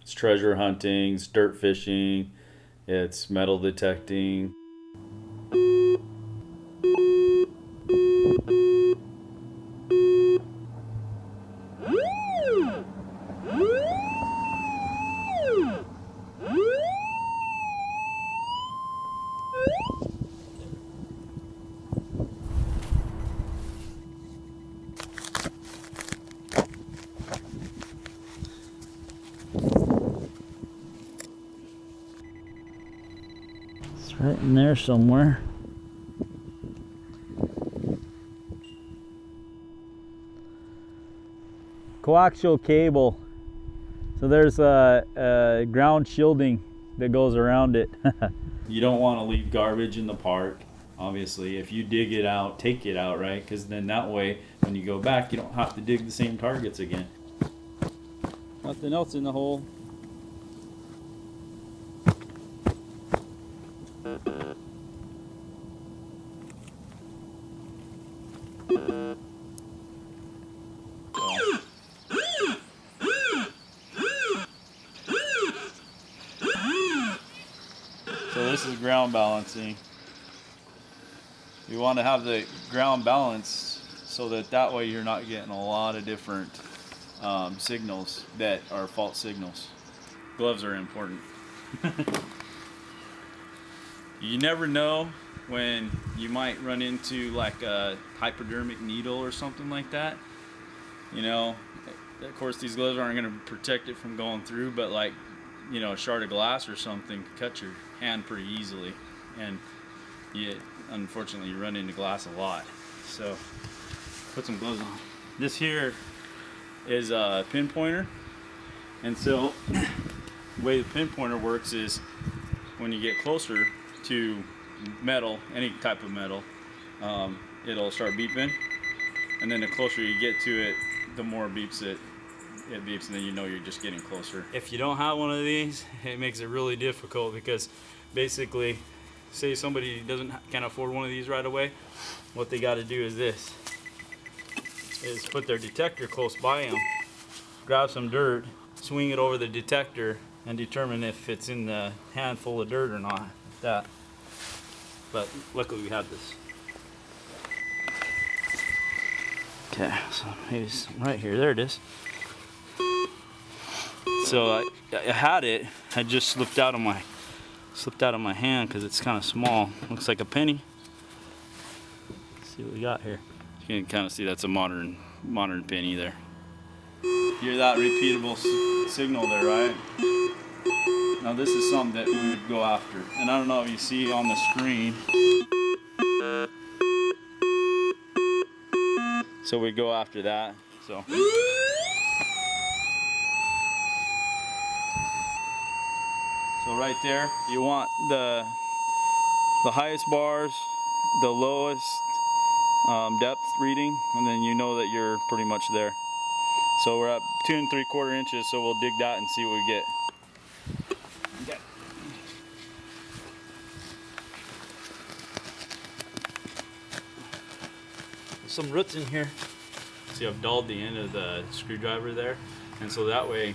It's treasure hunting, it's dirt fishing, it's metal detecting. It's right in there somewhere. Coaxial cable. So there's a ground shielding that goes around it. You don't want to leave garbage in the park. Obviously, if you dig it out, take it out, right? Because then that way, when you go back, you don't have to dig the same targets again. Nothing else in the hole. So this is ground balancing. You want to have the ground balanced so that way you're not getting a lot of different signals that are false signals. Gloves are important. You never know when you might run into like a hypodermic needle or something like that. You know, of course these gloves aren't going to protect it from going through, but like, you know, a shard of glass or something could cut your hand pretty easily, and unfortunately you run into glass a lot. So put some gloves on. This here is a pinpointer, and so the way the pinpointer works is when you get closer to metal, any type of metal, it'll start beeping, and then the closer you get to it, the more beeps it beeps, and then you know you're just getting closer. If you don't have one of these, it makes it really difficult, because basically, say somebody can't afford one of these right away, what they got to do is this: is put their detector close by them, grab some dirt, swing it over the detector, and determine if it's in the handful of dirt or not. That. But luckily we have this. Okay, so maybe it's right here. There it is. So I had it. I just slipped out of my hand because it's kind of small. Looks like a penny. Let's see what we got here. You can kind of see that's a modern penny there. Hear that repeatable signal there, right? Now this is something that we would go after, and I don't know if you see on the screen. So we go after that. So right there, you want the highest bars, the lowest depth reading, and then you know that you're pretty much there. So we're at 2 3/4 inches, so we'll dig that and see what we get. Okay. There's some roots in here. See, I've dulled the end of the screwdriver there, and so that way,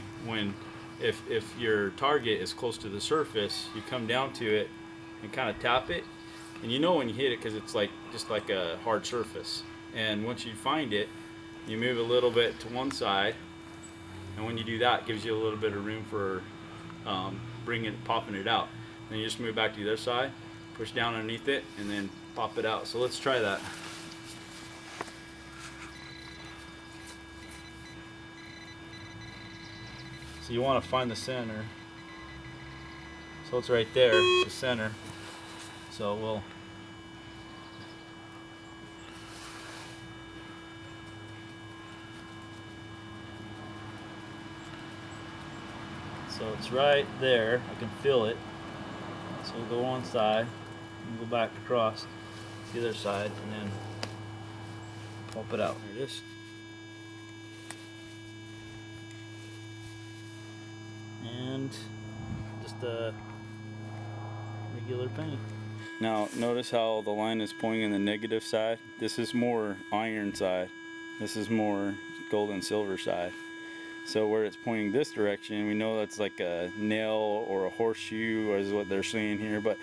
if your target is close to the surface, you come down to it and kind of tap it, and you know when you hit it because it's like just like a hard surface. And once you find it, you move a little bit to one side, and when you do that, it gives you a little bit of room for popping it out. Then you just move back to the other side, push down underneath it, and then pop it out. So let's try that. So you want to find the center. So it's right there, it's the center. So it's right there. I can feel it. So we'll go one side and go back across the other side, and then pop it out. There it is. And just a regular penny. Now notice how the line is pointing in the negative side. This is more iron side. This is more gold and silver side. So where it's pointing this direction, we know that's like a nail or a horseshoe is what they're seeing here, but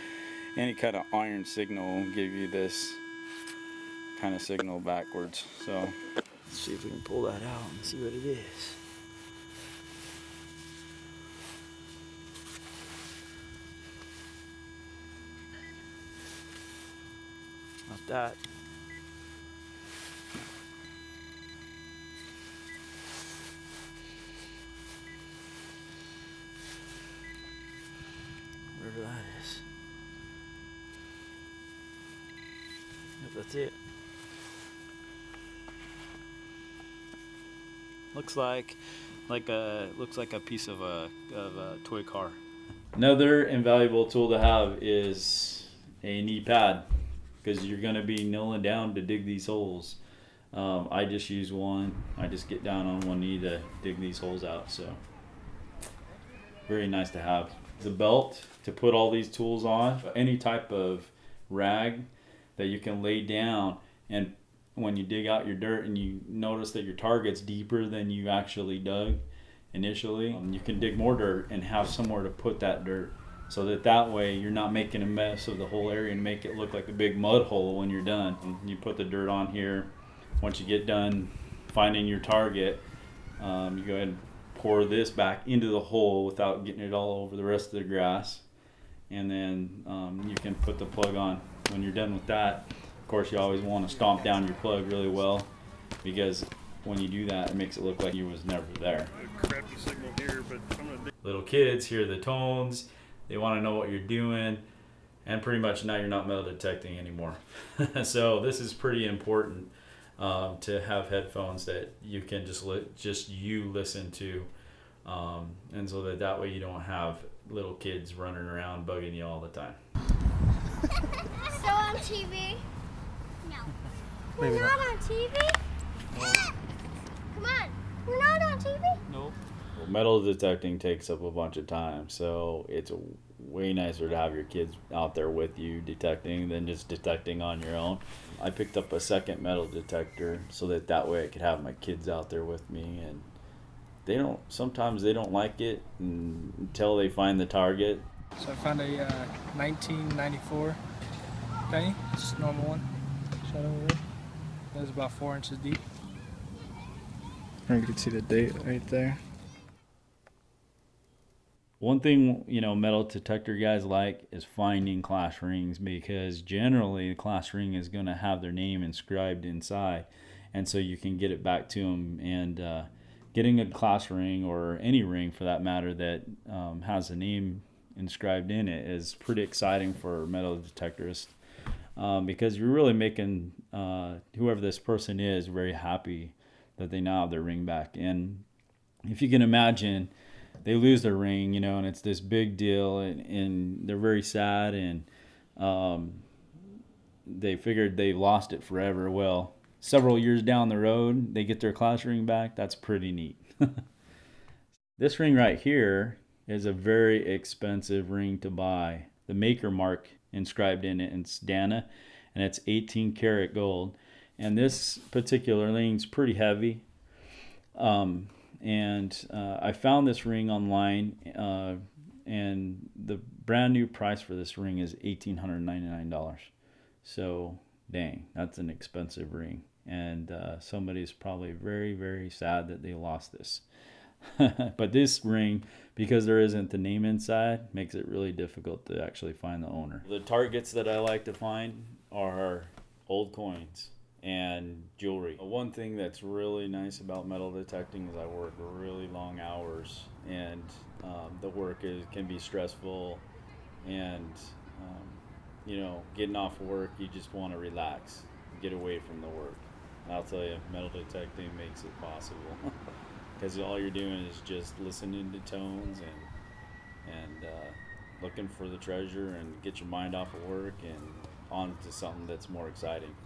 any kind of iron signal will give you this kind of signal backwards. So let's see if we can pull that out and see what it is. Not that. Whatever that is. Yep, that's it. Looks like a piece of a toy car. Another invaluable tool to have is a knee pad, because you're going to be kneeling down to dig these holes. I just use one. I just get down on one knee to dig these holes out. So very nice to have. The belt to put all these tools on. Any type of rag that you can lay down, and when you dig out your dirt and you notice that your target's deeper than you actually dug initially, you can dig more dirt and have somewhere to put that dirt, so that way you're not making a mess of the whole area and make it look like a big mud hole when you're done. And you put the dirt on here. Once you get done finding your target, you go ahead and pour this back into the hole without getting it all over the rest of the grass, and then you can put the plug on. When you're done with that, of course, you always want to stomp down your plug really well, because when you do that, it makes it look like you was never there. Crappy signal here, but I'm gonna Little kids hear the tones, they want to know what you're doing, and pretty much now you're not metal detecting anymore. So this is pretty important, to have headphones that you can just you listen to, and so that way you don't have little kids running around bugging you all the time. Still on TV? No. We're not on TV? Come on. We're not on TV? Nope. Well, metal detecting takes up a bunch of time, so it's way nicer to have your kids out there with you detecting than just detecting on your own. I picked up a second metal detector so that way I could have my kids out there with me, and sometimes they don't like it until they find the target. So I found a 1994 penny, just a normal one. Shot over there. It was about 4 inches deep. And you can see the date right there. One thing, metal detector guys like is finding class rings, because generally the class ring is going to have their name inscribed inside, and so you can get it back to them. And getting a class ring, or any ring for that matter, that has a name inscribed in it is pretty exciting for metal detectorists, because you're really making whoever this person is very happy that they now have their ring back. And if you can imagine, they lose their ring, and it's this big deal, and they're very sad, and they figured they lost it forever. Well, several years down the road, they get their class ring back. That's pretty neat. This ring right here is a very expensive ring to buy. The maker mark inscribed in it, and it's Dana, and it's 18 karat gold. And this particular ring's pretty heavy. I found this ring online, and the brand new price for this ring is $1,899. So dang, that's an expensive ring. And somebody's probably very, very sad that they lost this. But this ring, because there isn't the name inside, makes it really difficult to actually find the owner. The targets that I like to find are old coins and jewelry. One thing that's really nice about metal detecting is I work really long hours, and the work can be stressful, and getting off work, you just want to relax, get away from the work. And I'll tell you, metal detecting makes it possible. Because all you're doing is just listening to tones and looking for the treasure, and get your mind off of work and on to something that's more exciting.